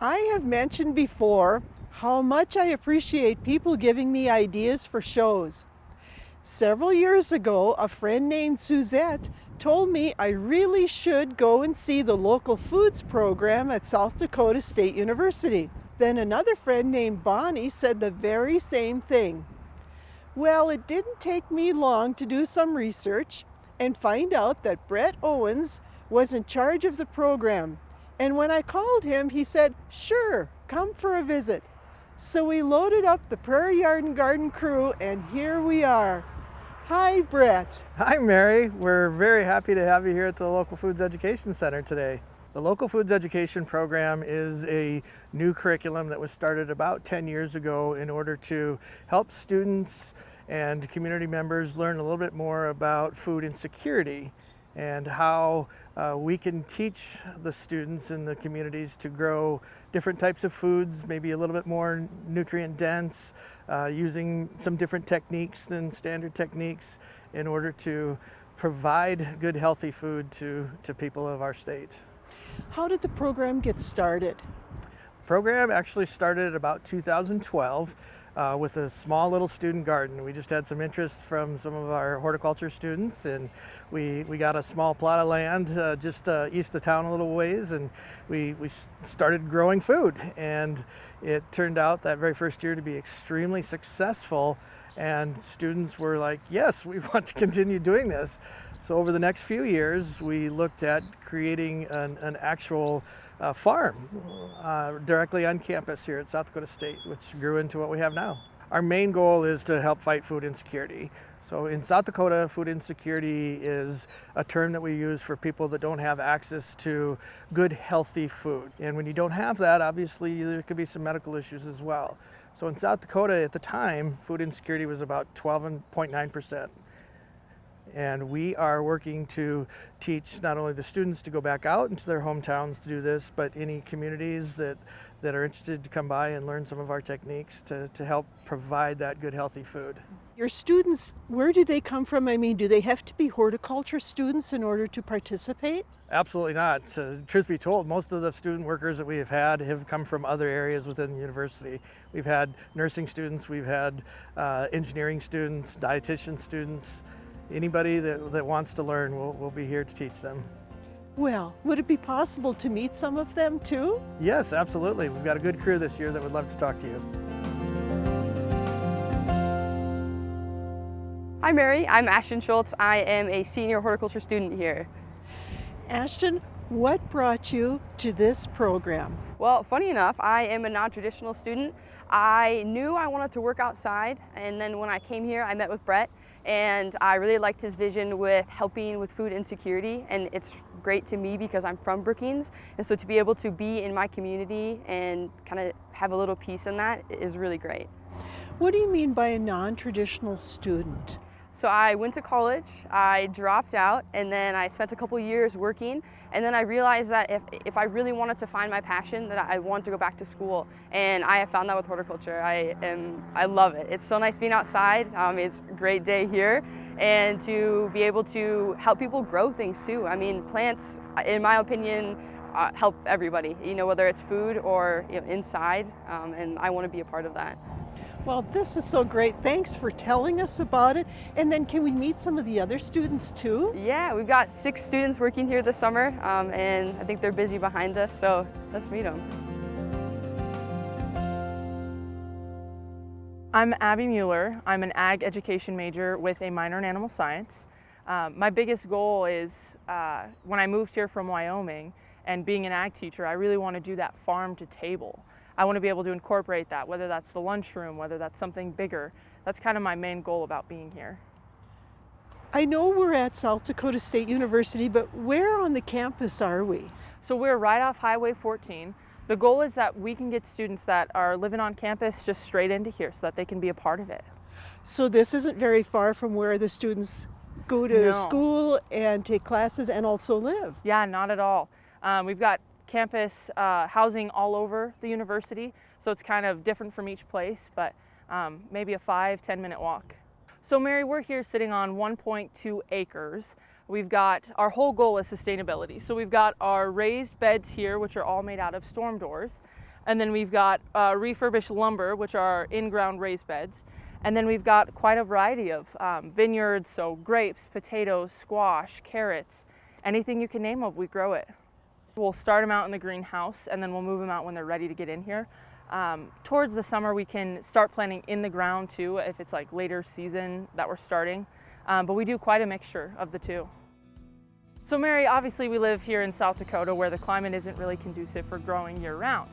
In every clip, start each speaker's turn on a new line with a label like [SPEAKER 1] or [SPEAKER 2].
[SPEAKER 1] I have mentioned before how much I appreciate people giving me ideas for shows. Several years ago, a friend named Suzette told me I really should go and see the local foods program at South Dakota State University. Then another friend named Bonnie said the very same thing. Well, it didn't take me long to do some research and find out that Brett Owens was in charge of the program. And when I called him, he said, "Sure, come for a visit." So we loaded up the Prairie Yard and Garden crew, and here we are. Hi, Brett.
[SPEAKER 2] Hi, Mary. We're very happy to have you here at the Local Foods Education Center today. The Local Foods Education Program is a new curriculum that was started about 10 years ago in order to help students and community members learn a little bit more about food insecurity and how we can teach the students in the communities to grow different types of foods, maybe a little bit more nutrient dense, using some different techniques than standard techniques in order to provide good healthy food to people of our state.
[SPEAKER 1] How did the program get started?
[SPEAKER 2] The program actually started about 2012 with a small little student garden. We just had some interest from some of our horticulture students, and we got a small plot of land just east of town a little ways, and we started growing food. And it turned out that very first year to be extremely successful, and students were like, yes, we want to continue doing this. So over the next few years, we looked at creating an actual farm directly on campus here at South Dakota State, which grew into what we have now. Our main goal is to help fight food insecurity. So in South Dakota, food insecurity is a term that we use for people that don't have access to good, healthy food. And when you don't have that, obviously there could be some medical issues as well. So in South Dakota at the time, food insecurity was about 12.9%. And we are working to teach not only the students to go back out into their hometowns to do this, but any communities that are interested to come by and learn some of our techniques to help provide that good, healthy food.
[SPEAKER 1] Your students, where do they come from? I mean, do they have to be horticulture students in order to participate?
[SPEAKER 2] Absolutely not. Truth be told, most of the student workers that we have come from other areas within the university. We've had nursing students, we've had engineering students, dietitian students. Anybody that wants to learn, we'll be here to teach them.
[SPEAKER 1] Well, would it be possible to meet some of them too?
[SPEAKER 2] Yes, absolutely. We've got a good crew this year that would love to talk to you.
[SPEAKER 3] Hi Mary, I'm Ashton Schultz. I am a senior horticulture student here.
[SPEAKER 1] Ashton, what brought you to this program?
[SPEAKER 3] Well, funny enough, I am a non-traditional student. I knew I wanted to work outside, and then when I came here, I met with Brett, and I really liked his vision with helping with food insecurity, and it's great to me because I'm from Brookings, and so to be able to be in my community and kind of have a little piece in that is really great.
[SPEAKER 1] What do you mean by a non-traditional student?
[SPEAKER 3] So I went to college, I dropped out, and then I spent a couple years working, and then I realized that if I really wanted to find my passion, that I wanted to go back to school, and I have found that with horticulture. I love it. It's so nice being outside. It's a great day here, and to be able to help people grow things too. I mean, plants, in my opinion, help everybody, whether it's food or inside, and I want to be a part of that.
[SPEAKER 1] Well, this is so great. Thanks for telling us about it. And then can we meet some of the other students too?
[SPEAKER 3] Yeah, we've got 6 students working here this summer, and I think they're busy behind us, so let's meet them.
[SPEAKER 4] I'm Abby Mueller. I'm an ag education major with a minor in animal science. My biggest goal is when I moved here from Wyoming and being an ag teacher, I really want to do that farm to table. I want to be able to incorporate that, whether that's the lunchroom, whether that's something bigger. That's kind of my main goal about being here.
[SPEAKER 1] I know we're at South Dakota State University, but where on the campus are we?
[SPEAKER 4] So we're right off Highway 14. The goal is that we can get students that are living on campus just straight into here so that they can be a part of it.
[SPEAKER 1] So this isn't very far from where the students go to school and take classes and also live?
[SPEAKER 4] Yeah, not at all. We've got campus housing all over the university, so it's kind of different from each place, but maybe a 5-10 minute walk. So Mary, we're here sitting on 1.2 acres. We've got, our whole goal is sustainability. So we've got our raised beds here, which are all made out of storm doors. And then we've got refurbished lumber, which are in-ground raised beds. And then we've got quite a variety of vineyards, so grapes, potatoes, squash, carrots, anything you can name of, we grow it. We'll start them out in the greenhouse and then we'll move them out when they're ready to get in here. Towards the summer, we can start planting in the ground too, if it's like later season that we're starting. But we do quite a mixture of the two. So Mary, obviously we live here in South Dakota where the climate isn't really conducive for growing year round.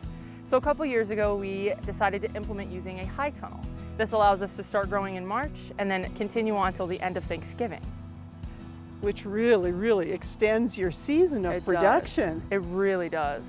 [SPEAKER 4] So a couple years ago, we decided to implement using a high tunnel. This allows us to start growing in March and then continue on till the end of Thanksgiving.
[SPEAKER 1] Which really, really extends your season of production.
[SPEAKER 4] It really does.